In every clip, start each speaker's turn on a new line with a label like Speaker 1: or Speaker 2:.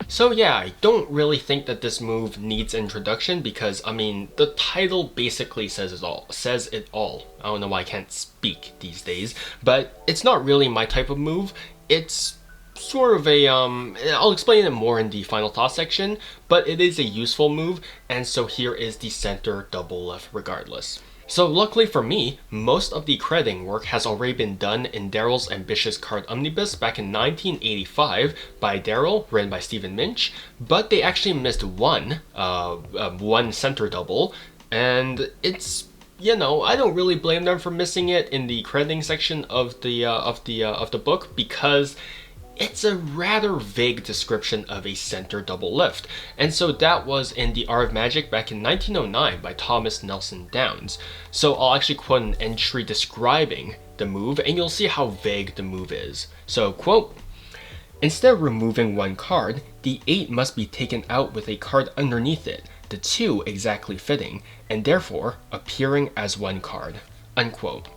Speaker 1: So yeah, I don't really think that this move needs introduction because, I mean, the title basically says it all. I don't know why I can't speak these days, but it's not really my type of move. It's sort of a, I'll explain it more in the final thought section, but it is a useful move, and so here is the center double lift regardless. So luckily for me, most of the crediting work has already been done in Daryl's ambitious card omnibus back in 1985 by Daryl, written by Stephen Minch, but they actually missed one center double, and it's, you know, I don't really blame them for missing it in the crediting section of the book because it's a rather vague description of a center double lift, and so that was in The Art of Magic back in 1909 by Thomas Nelson Downs. So I'll actually quote an entry describing the move, and you'll see how vague the move is. So, quote, "Instead of removing one card, the 8 must be taken out with a card underneath it, the 2 exactly fitting, and therefore appearing as one card," unquote.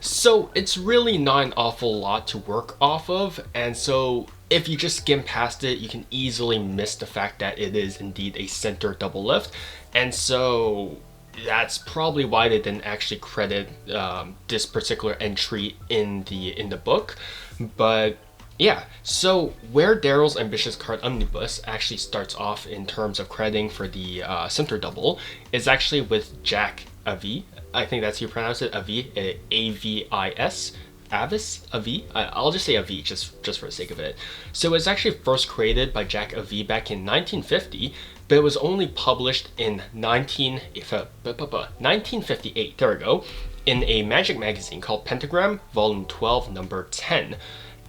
Speaker 1: So it's really not an awful lot to work off of, and so if you just skim past it, you can easily miss the fact that it is indeed a center double lift, and so that's probably why they didn't actually credit this particular entry in the book. But yeah, so where Daryl's ambitious card omnibus actually starts off in terms of crediting for the center double is actually with Jack Avis. I think that's how you pronounce it, Avis, A-V-I-S, Avis, Avis. I'll just say Avis just for the sake of it. So it was actually first created by Jack Avis back in 1950, but it was only published in 1958, there we go, in a magic magazine called Pentagram, volume 12, number 10.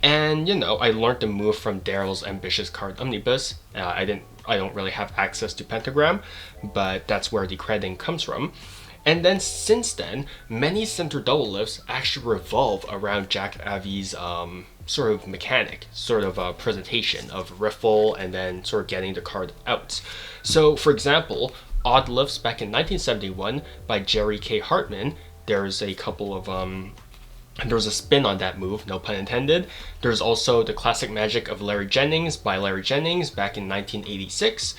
Speaker 1: And you know, I learned the move from Daryl's ambitious card omnibus. I don't really have access to Pentagram, but that's where the crediting comes from. And then since then, many center double lifts actually revolve around Jack Avis' sort of mechanic, sort of presentation of riffle and then sort of getting the card out. So for example, odd lifts back in 1971 by Jerry K. Hartman, there's a couple of there's a spin on that move, no pun intended. There's also the classic magic of Larry Jennings by Larry Jennings back in 1986.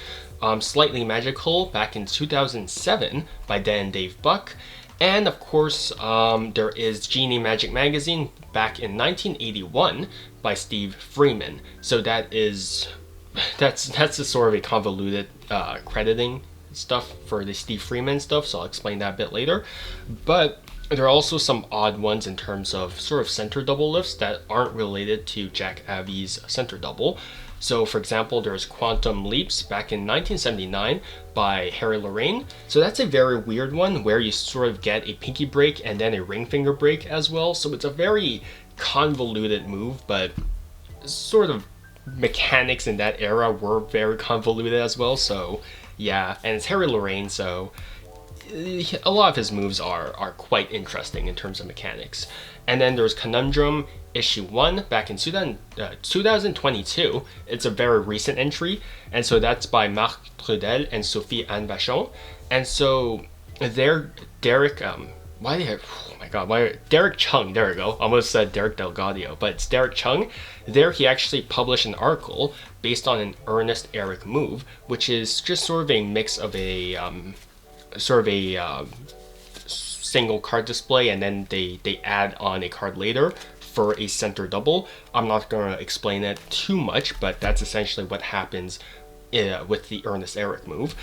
Speaker 1: Slightly Magical back in 2007 by Dan and Dave Buck. And of course, there is Genie Magic Magazine back in 1981 by Steve Freeman. So that's a sort of a convoluted crediting stuff for the Steve Freeman stuff, so I'll explain that a bit later. But there are also some odd ones in terms of sort of center double lifts that aren't related to Jack Avis' center double. So for example, there's Quantum Leaps back in 1979 by Harry Lorraine. So that's a very weird one where you sort of get a pinky break and then a ring finger break as well. So it's a very convoluted move, but sort of mechanics in that era were very convoluted as well. So yeah, and it's Harry Lorraine, so a lot of his moves are quite interesting in terms of mechanics. And then there's Conundrum issue 1 back in 2022. It's a very recent entry, and so that's by Marc Trudel and Sophie Anne Vachon. And so there, Derek Derek Chung, there we go, almost said Derek Delgadio, but it's Derek Chung. There he actually published an article based on an Ernest Eric move, which is just sort of a mix of a single card display, and then they add on a card later for a center double. I'm not going to explain it too much, but that's essentially what happens with the Ernest Eric move.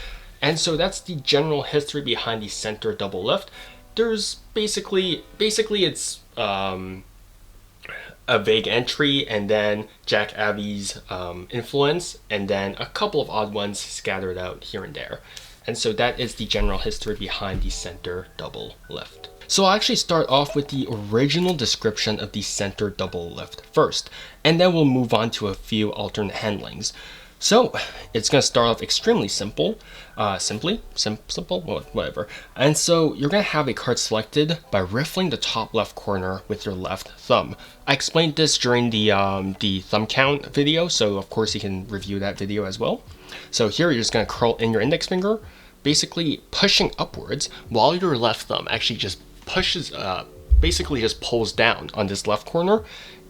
Speaker 1: And so that's the general history behind the center double lift. There's basically it's a vague entry, and then Jack Avis' influence, and then a couple of odd ones scattered out here and there. And so that is the general history behind the center double lift. So I'll actually start off with the original description of the center double lift first, and then we'll move on to a few alternate handlings. So it's going to start off extremely simple, simple, whatever. And so you're going to have a card selected by riffling the top left corner with your left thumb. I explained this during the thumb count video, so of course you can review that video as well. So here you're just going to curl in your index finger, basically pushing upwards while your left thumb actually just pushes, basically just pulls down on this left corner,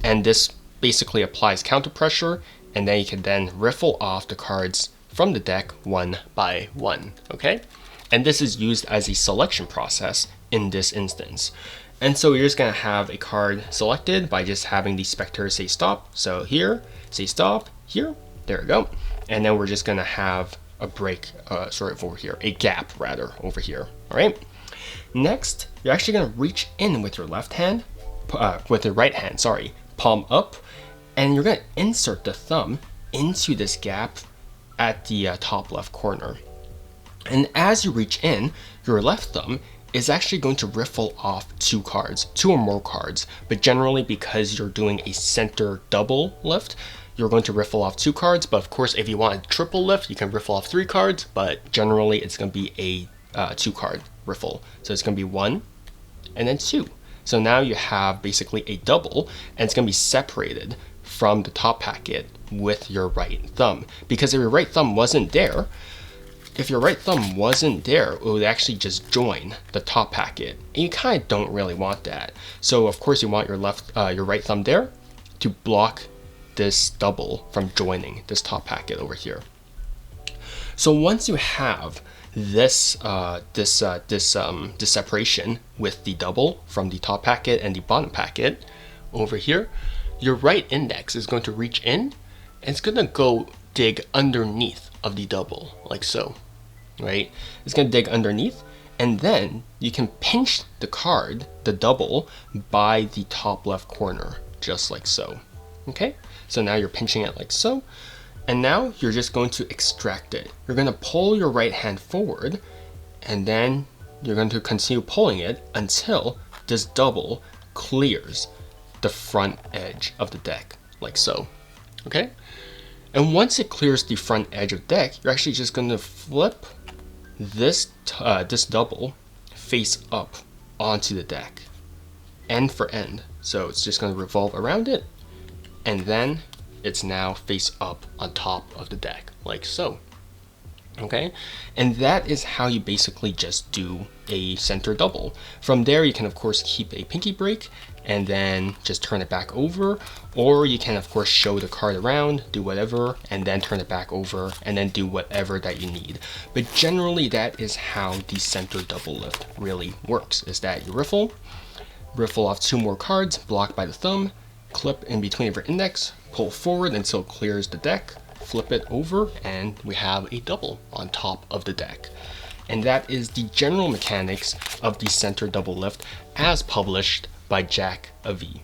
Speaker 1: and this basically applies counter pressure and then you can then riffle off the cards from the deck one by one, okay? And this is used as a selection process in this instance. And so you're just gonna have a card selected by just having the specter say stop. So here, say stop, here, there we go. And then we're just gonna have a break, over here, a gap rather, over here, all right? Next, you're actually gonna reach in with your left hand, with your right hand, sorry, palm up, and you're gonna insert the thumb into this gap at the top left corner. And as you reach in, your left thumb is actually going to riffle off two or more cards, but generally because you're doing a center double lift, you're going to riffle off 2 cards, but of course if you want a triple lift, you can riffle off 3 cards, but generally it's going to be a 2 card riffle. So it's going to be 1 and then 2. So now you have basically a double, and it's going to be separated from the top packet with your right thumb. Because if your right thumb wasn't there, it would actually just join the top packet, and you kind of don't really want that. So of course you want your right thumb there to block this double from joining this top packet over here. So once you have this separation with the double from the top packet and the bottom packet over here, your right index is going to reach in and it's going to go dig underneath of the double, like so, right? It's going to dig underneath, and then you can pinch the card, the double, by the top left corner, just like so. Okay, so now you're pinching it like so, and now you're just going to extract it. You're going to pull your right hand forward, and then you're going to continue pulling it until this double clears the front edge of the deck, like so. Okay, and once it clears the front edge of the deck, you're actually just going to flip this double face up onto the deck, end for end. So it's just going to revolve around it, and then it's now face up on top of the deck, like so. Okay, and that is how you basically just do a center double. From there, you can of course keep a pinky break and then just turn it back over, or you can of course show the card around, do whatever, and then turn it back over, and then do whatever that you need. But generally, that is how the center double lift really works, is that you riffle off 2 more cards blocked by the thumb, clip in between of your index, pull forward until it clears the deck, flip it over, and we have a double on top of the deck. And that is the general mechanics of the center double lift as published by Avis.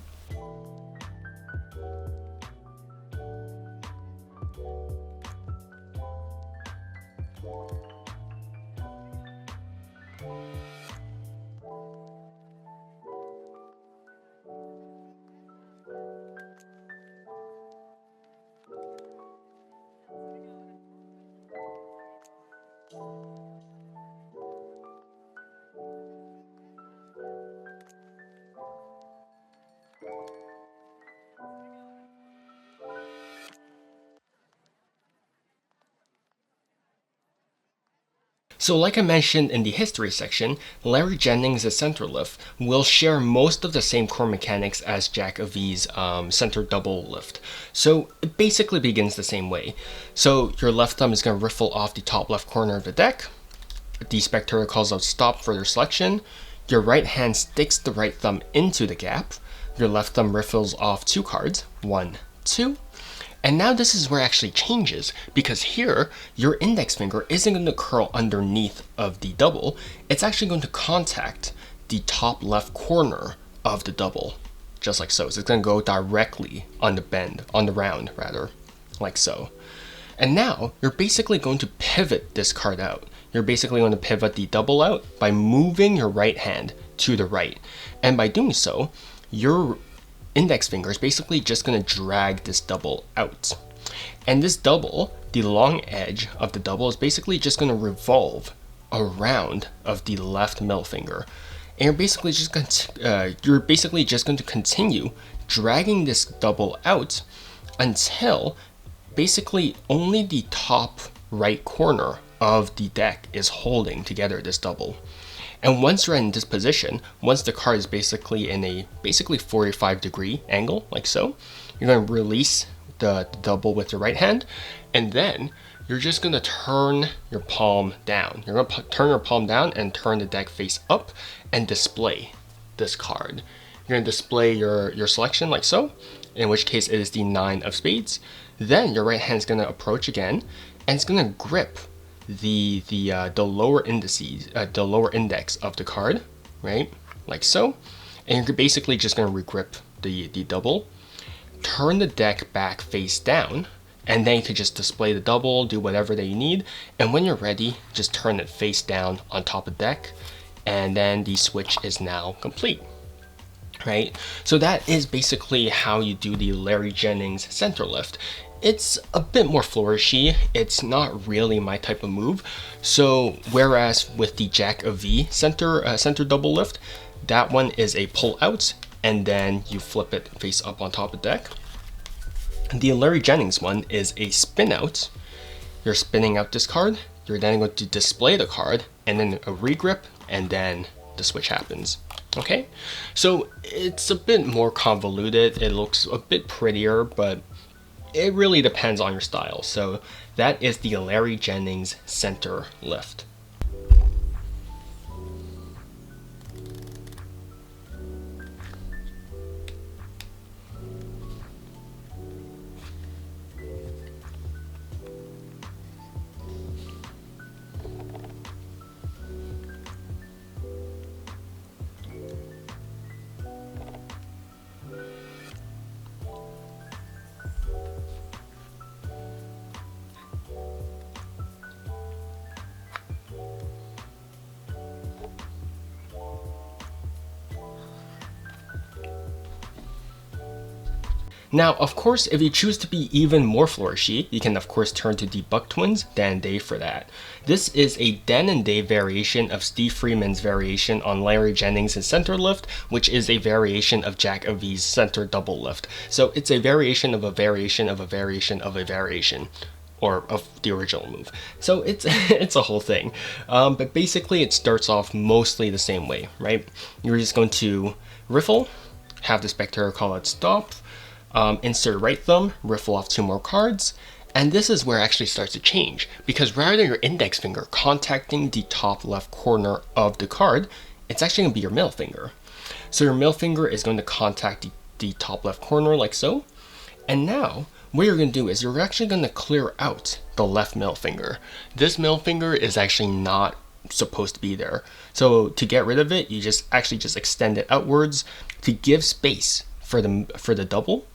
Speaker 1: So like I mentioned in the history section, Larry Jennings' center lift will share most of the same core mechanics as Avis' center double lift. So it basically begins the same way. So your left thumb is going to riffle off the top left corner of the deck. The spectator calls out stop for their selection. Your right hand sticks the right thumb into the gap. Your left thumb riffles off 2 cards, 1, 2. And now this is where it actually changes, because here your index finger isn't going to curl underneath of the double, it's actually going to contact the top left corner of the double, just like so. So it's going to go directly on the round rather, like so. And now you're basically going to pivot this card out. You're basically going to pivot the double out by moving your right hand to the right. And by doing so, your index finger is basically just going to drag this double out. And this double, the long edge of the double, is basically just going to revolve around of the left middle finger. And you're basically just going to continue dragging this double out until basically only the top right corner of the deck is holding together this double. And once you're in this position, once the card is basically in a 45-degree angle, like so, you're going to release the double with your right hand, and then you're just gonna turn your palm down. You're gonna turn your palm down and turn the deck face up and display this card. You're gonna display your selection like so, in which case it is the 9 of spades. Then your right hand is gonna approach again, and it's gonna grip the lower indices, the lower index of the card, right? Like so. And you're basically just gonna regrip the double, turn the deck back face down, and then you could just display the double, do whatever that you need, and when you're ready, just turn it face down on top of the deck, and then the switch is now complete. Right? So that is basically how you do the Larry Jennings center lift. It's a bit more flourishy. It's not really my type of move. So whereas with the Jack of V center double lift, that one is a pull out, and then you flip it face up on top of the deck. The Larry Jennings one is a spin out. You're spinning out this card. You're then going to display the card, and then a regrip, and then the switch happens. Okay, so it's a bit more convoluted. It looks a bit prettier, but it really depends on your style. So that is the Larry Jennings center lift. Now, of course, if you choose to be even more flourishy, you can of course turn to the Buck Twins, Dan and Dave for that. This is a Dan and Dave variation of Steve Freeman's variation on Larry Jennings' center lift, which is a variation of Jack of V's center double lift. So it's a variation of a variation of a variation of a variation, or of the original move. So it's it's a whole thing. But basically it starts off mostly the same way, right? You're just going to riffle, have the spectator call it stop, insert right thumb, riffle off 2 more cards, and this is where it actually starts to change, because rather than your index finger contacting the top left corner of the card, it's actually going to be your middle finger. So your middle finger is going to contact the top left corner like so, and now what you're going to do is you're actually going to clear out the left middle finger. This middle finger is actually not supposed to be there. So to get rid of it, you just extend it outwards to give space for the double.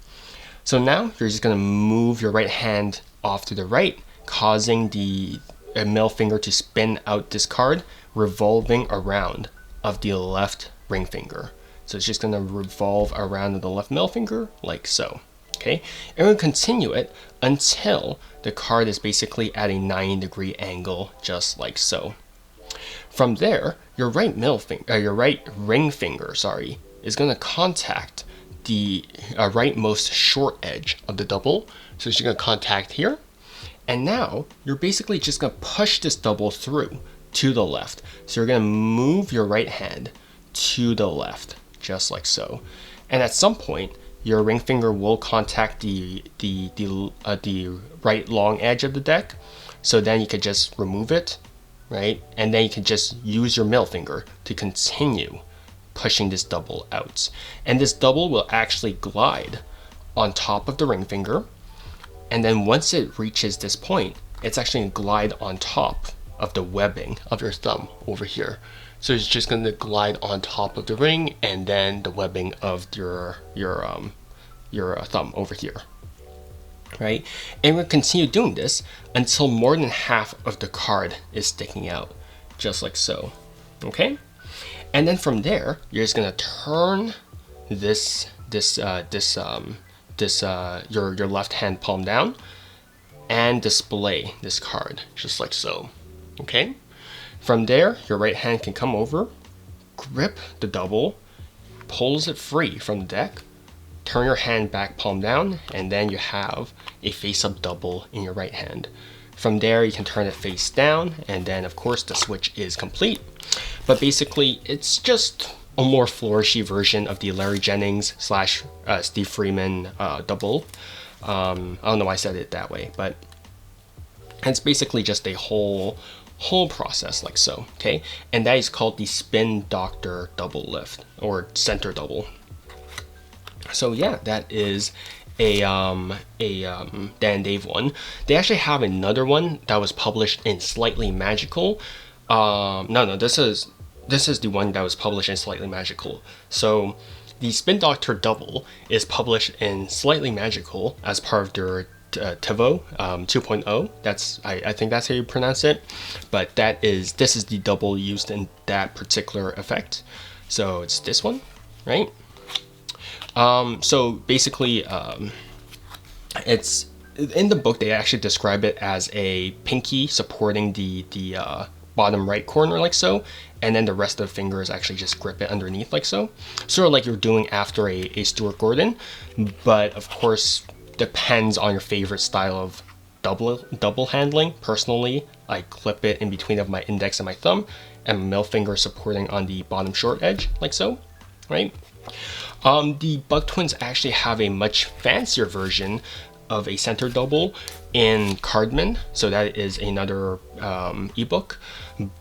Speaker 1: So now you're just going to move your right hand off to the right, causing the middle finger to spin out this card, revolving around of the left ring finger. So it's just going to revolve around the left middle finger like so. Okay, and we'll continue it until the card is basically at a 90-degree angle, just like so. From there, your right ring finger, is going to contact the rightmost short edge of the double. So you're going to contact here, and now you're basically just going to push this double through to the left. So you're going to move your right hand to the left, just like so. And at some point, your ring finger will contact the right long edge of the deck. So then you could just remove it, right? And then you can just use your middle finger to continue pushing this double out. And this double will actually glide on top of the ring finger. And then once it reaches this point, it's actually going to glide on top of the webbing of your thumb over here. So it's just going to glide on top of the ring and then the webbing of your thumb over here, right? And we'll continue doing this until more than half of the card is sticking out, just like so. Okay, and then from there, you're just going to turn your left hand palm down and display this card, just like so. Okay. From there, your right hand can come over, grip the double, pulls it free from the deck, turn your hand back palm down, and then you have a face-up double in your right hand. From there, you can turn it face down, and then of course the switch is complete. But basically, it's just a more flourishy version of the Larry Jennings / Steve Freeman double. I don't know why I said it that way, but it's basically just a whole process like so, okay? And that is called the spin doctor double lift or center double. So yeah, that is Dan and Dave one. They actually have another one that was published in Slightly Magical. No, this is the one that was published in Slightly Magical. So the Spin Doctor Double is published in Slightly Magical as part of their Tivo 2.0. That's I think that's how you pronounce it. But this is the double used in that particular effect. So it's this one, right? So basically, it's in the book they actually describe it as a pinky supporting the bottom right corner like so, and then the rest of the fingers actually just grip it underneath like so, sort of like you're doing after a Stuart Gordon, but of course depends on your favorite style of double handling. Personally, I clip it in between of my index and my thumb, and my middle finger supporting on the bottom short edge like so, right? The Buck Twins actually have a much fancier version of a center double in Cardman, so that is another ebook,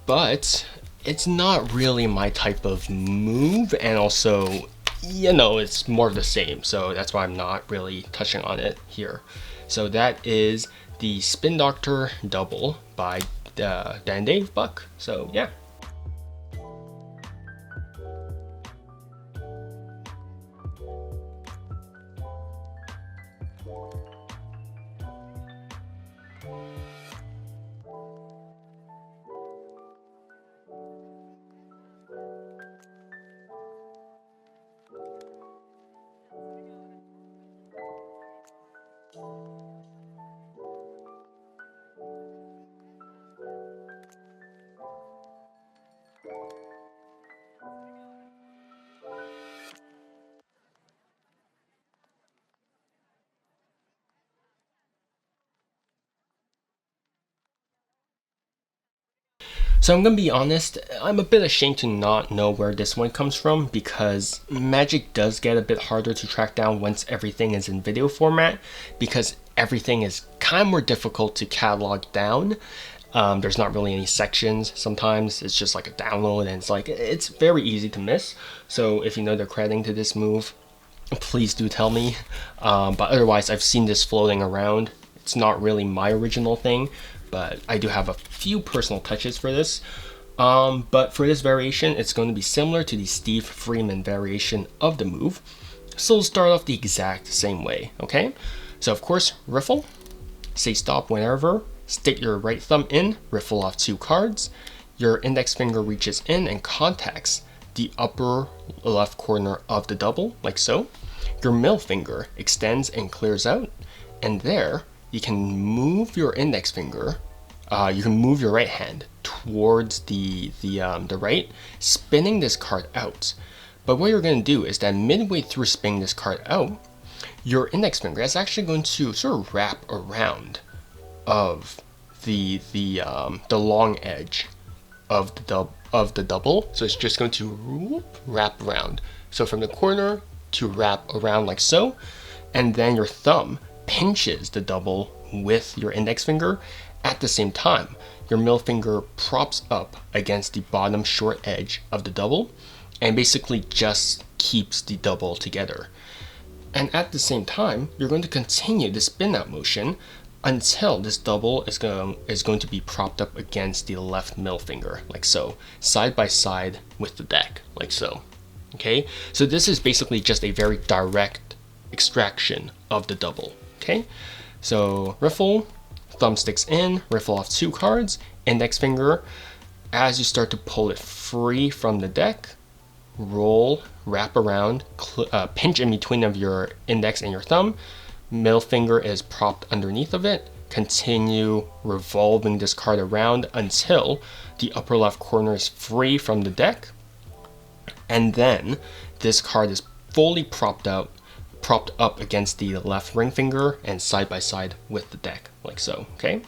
Speaker 1: but it's not really my type of move, and also, you know, it's more of the same, so that's why I'm not really touching on it here. So that is the Spin Doctor double by Dan Dave Buck. So yeah. So I'm gonna be honest, I'm a bit ashamed to not know where this one comes from, because Magic does get a bit harder to track down once everything is in video format, because everything is kind of more difficult to catalog down. There's not really any sections sometimes, it's just like a download, and it's very easy to miss. So if you know the crediting to this move, please do tell me. But otherwise, I've seen this floating around. It's not really my original thing, but I do have a few personal touches for this. But for this variation, it's going to be similar to the Steve Freeman variation of the move. So we'll start off the exact same way, okay? So of course, riffle, say stop whenever, stick your right thumb in, riffle off 2 cards, your index finger reaches in and contacts the upper left corner of the double, like so. Your middle finger extends and clears out, and there, you can move your index finger, you can move your right hand towards the right, spinning this card out. But what you're going to do is that midway through spinning this card out, your index finger is actually going to sort of wrap around of the long edge of the double. So it's just going to wrap around. So from the corner to wrap around like so, and then your thumb pinches the double with your index finger. At the same time, your middle finger props up against the bottom short edge of the double and basically just keeps the double together. And at the same time, you're going to continue the spin out motion until this double is going to be propped up against the left middle finger, like so, side by side with the deck, like so. Okay, so this is basically just a very direct extraction of the double. Okay, so riffle, thumb sticks in, riffle off 2 cards, index finger. As you start to pull it free from the deck, roll, wrap around, pinch in between of your index and your thumb. Middle finger is propped underneath of it. Continue revolving this card around until the upper left corner is free from the deck. And then this card is fully propped up against the left ring finger and side by side with the deck, like so, okay?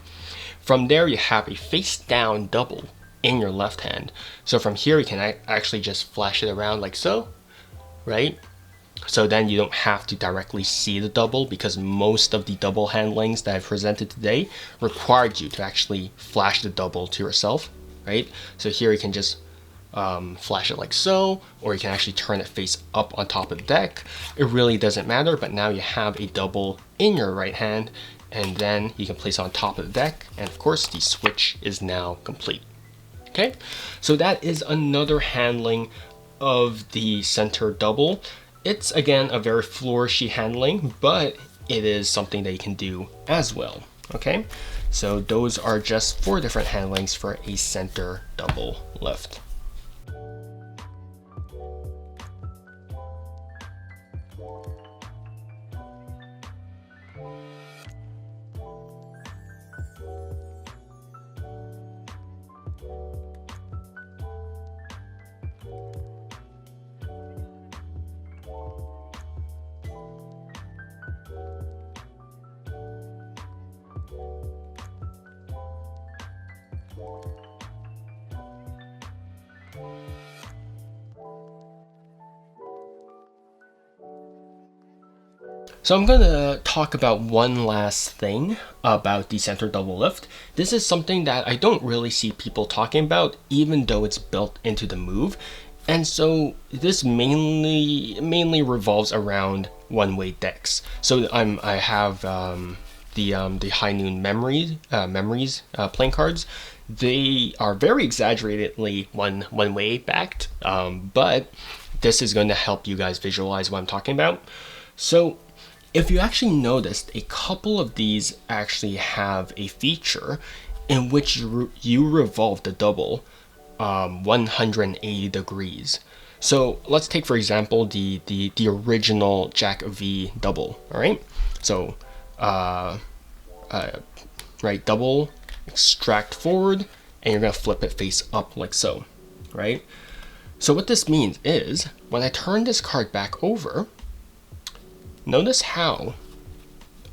Speaker 1: From there, you have a face down double in your left hand. So from here, you can actually just flash it around like so, right? So then you don't have to directly see the double, because most of the double handlings that I've presented today required you to actually flash the double to yourself, right? So here you can just flash it like so, or you can actually turn it face up on top of the deck. It really doesn't matter, but now you have a double in your right hand, and then you can place it on top of the deck, and of course the switch is now complete. Okay, so that is another handling of the center double. It's again a very flourishy handling, but it is something that you can do as well. Okay, so those are just 4 different handlings for a center double lift. So I'm gonna talk about one last thing about the center double lift. This is something that I don't really see people talking about, even though it's built into the move. And so this mainly revolves around one-way decks. So I have the High Noon memories playing cards. They are very exaggeratedly one-way backed, but this is going to help you guys visualize what I'm talking about. So if you actually noticed, a couple of these actually have a feature in which you revolve the double 180 degrees. So let's take, for example, the original Jack V double. All right, so right, double, extract forward, and you're gonna flip it face up like so, right? So what this means is when I turn this card back over, notice how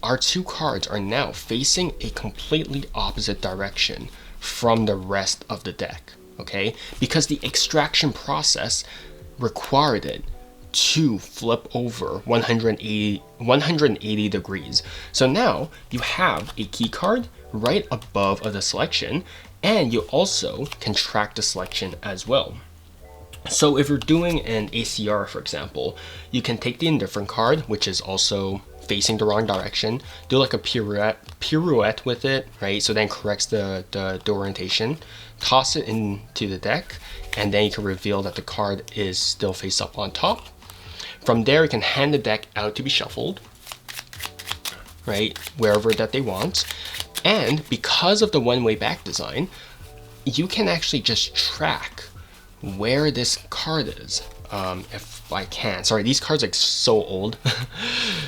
Speaker 1: our 2 cards are now facing a completely opposite direction from the rest of the deck, okay? Because the extraction process required it to flip over 180 degrees. So now you have a key card right above of the selection, and you also can track the selection as well. So if you're doing an ACR, for example, you can take the indifferent card, which is also facing the wrong direction, do like a pirouette with it, right? So then corrects the orientation, toss it into the deck, and then you can reveal that the card is still face up on top. From there, you can hand the deck out to be shuffled, right? Wherever that they want. And because of the one-way back design, you can actually just track where this card is, if I can. Sorry, these cards are so old.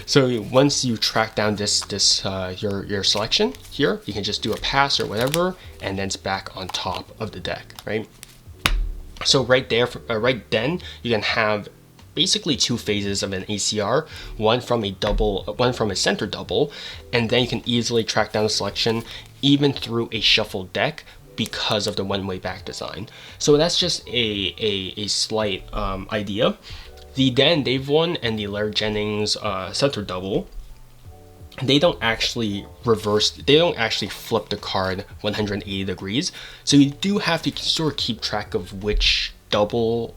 Speaker 1: So once you track down your selection here, you can just do a pass or whatever, and then it's back on top of the deck, right? So right there, right then, you can have basically 2 phases of an ACR, one from a center double, and then you can easily track down the selection even through a shuffled deck, because of the one-way back design. So that's just a slight idea. The Dan Dave one and the Larry Jennings center double, they don't actually flip the card 180 degrees. So you do have to sort of keep track of which double,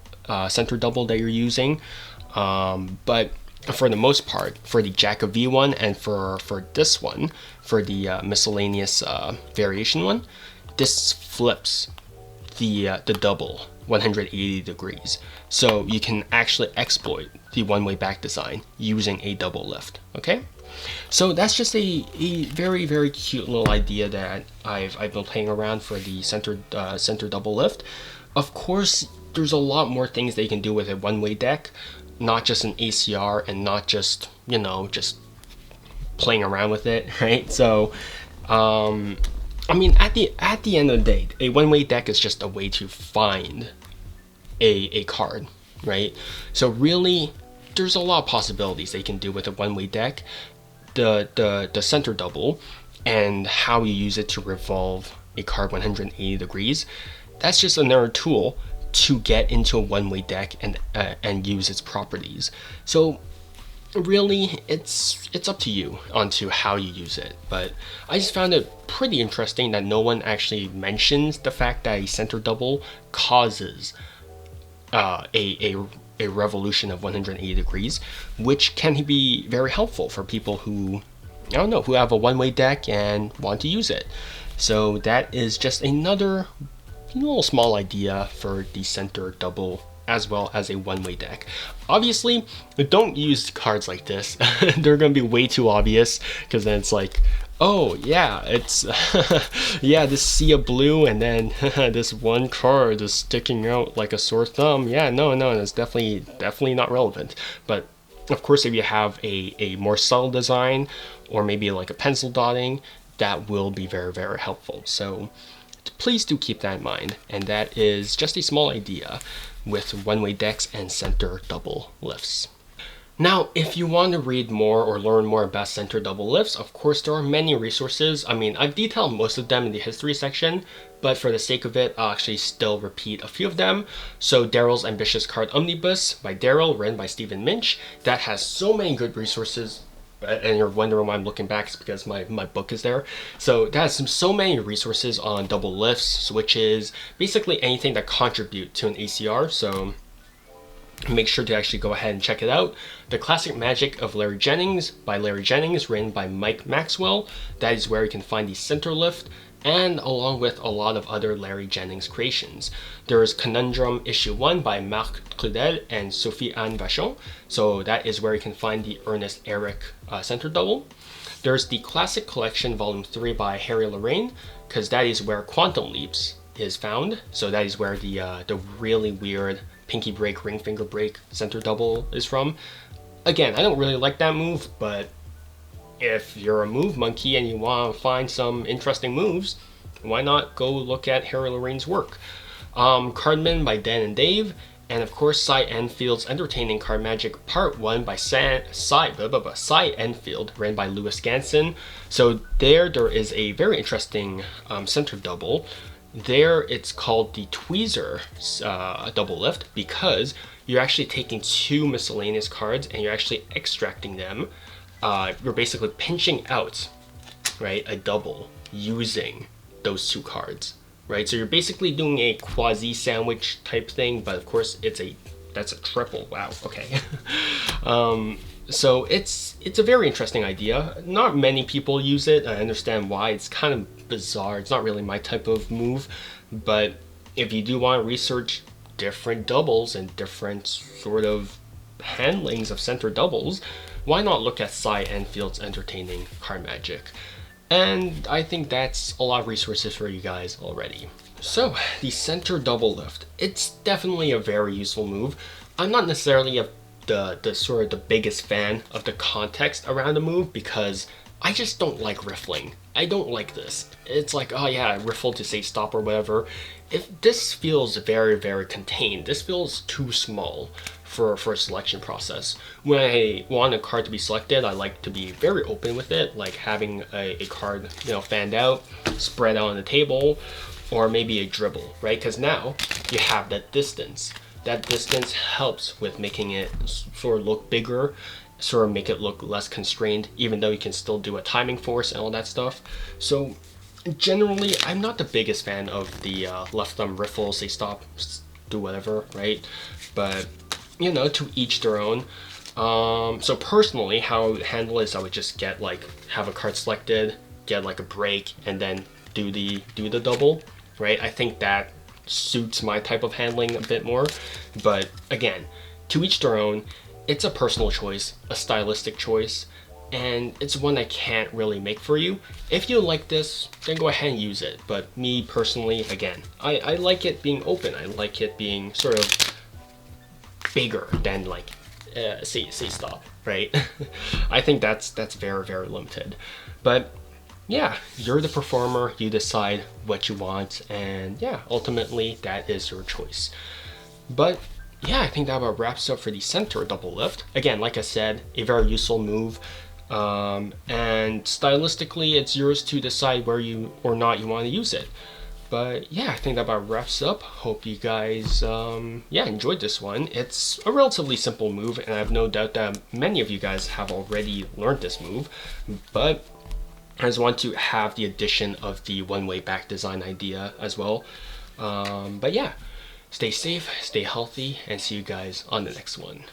Speaker 1: center double that you're using. But for the most part, for the Jack of V one and for this one, for the miscellaneous variation one, this flips the double 180 degrees. So you can actually exploit the one-way back design using a double lift, okay? So that's just a very, very cute little idea that I've been playing around for the center double lift. Of course, there's a lot more things that you can do with a one-way deck, not just an ACR and not just, just playing around with it, right? So, I mean, at the end of the day, a one-way deck is just a way to find a card, right? So really, there's a lot of possibilities they can do with a one-way deck. The center double and how you use it to revolve a card 180 degrees, that's just another tool to get into a one-way deck and use its properties. So really it's up to you onto how you use it. But I just found it pretty interesting that no one actually mentions the fact that a center double causes a revolution of 180 degrees, which can be very helpful for people who, I don't know, who have a one-way deck and want to use it. So that is just another little small idea for the center double as well as a one-way deck. Obviously, don't use cards like this. They're gonna be way too obvious, because then it's like, oh yeah, it's yeah, this sea of blue, and then this one card is sticking out like a sore thumb. Yeah, no, it's definitely not relevant. But of course, if you have a more subtle design, or maybe like a pencil dotting, that will be very, very helpful. So please do keep that in mind. And that is just a small idea with one-way decks and center double lifts. Now, if you want to read more or learn more about center double lifts, of course there are many resources. I mean, I've detailed most of them in the history section, but for the sake of it, I'll actually still repeat a few of them. So Daryl's Ambitious Card Omnibus by Daryl, written by Stephen Minch, that has so many good resources. And you're wondering why I'm looking back, it's because my book is there. So that has so many resources on double lifts, switches, basically anything that contribute to an ACR. So make sure to actually go ahead and check it out. The Classic Magic of Larry Jennings by Larry Jennings, written by Mike Maxwell. That is where you can find the center lift, and along with a lot of other Larry Jennings creations. There is Conundrum Issue 1 by Marc Trudel and Sophie-Anne Vachon, so that is where you can find the Ernest Eric center double. There's the Classic Collection Volume 3 by Harry Lorraine, because that is where Quantum Leaps is found, so that is where the really weird Pinky Break, Ring Finger Break center double is from. Again, I don't really like that move, but if you're a move monkey and you want to find some interesting moves, why not go look at Harry Lorraine's work? Cardman by Dan and Dave, and of course Cy Enfield's Entertaining Card Magic Part 1 by Cy Enfield, written by Louis Ganson. So there is a very interesting center double. There it's called the Tweezer double lift, because you're actually taking two miscellaneous cards and you're actually extracting them. You're basically pinching out, right, a double using those two cards, right? So you're basically doing a quasi sandwich type thing, but of course that's a triple. Wow. Okay. So it's a very interesting idea. Not many people use it. I understand why. It's kind of bizarre. It's not really my type of move, but if you do want to research different doubles and different sort of handlings of center doubles, why not look at Cy Enfield's Entertaining Card Magic? And I think that's a lot of resources for you guys already. So, the center double lift. It's definitely a very useful move. I'm not necessarily the sort of the biggest fan of the context around the move, because I just don't like riffling. I don't like this. It's like, oh yeah, riffle to say stop or whatever. If this feels very, very contained, this feels too small for a selection process. When I want a card to be selected, I like to be very open with it, like having a card, fanned out, spread out on the table, or maybe a dribble, right? Because now you have that distance. That distance helps with making it sort of look bigger, sort of make it look less constrained, even though you can still do a timing force and all that stuff. So generally, I'm not the biggest fan of the left thumb riffle, say stop, do whatever, right? But to each their own. So personally, how I would handle it is I would just have a card selected, get like a break, and then do the double, right? I think that suits my type of handling a bit more. But again, to each their own. It's a personal choice, a stylistic choice, and it's one I can't really make for you. If you like this, then go ahead and use it. But me personally, again, I like it being open. I like it being sort of bigger than say stop, right? I think that's very, very limited. But yeah, you're the performer, you decide what you want, and yeah, ultimately that is your choice. But yeah, I think that about wraps up for the center double lift. Again, like I said, a very useful move, and stylistically it's yours to decide where you or not you want to use it. But yeah, I think that about wraps up. Hope you guys enjoyed this one. It's a relatively simple move, and I have no doubt that many of you guys have already learned this move, but I just want to have the addition of the one-way back design idea as well. But yeah, stay safe, stay healthy, and see you guys on the next one.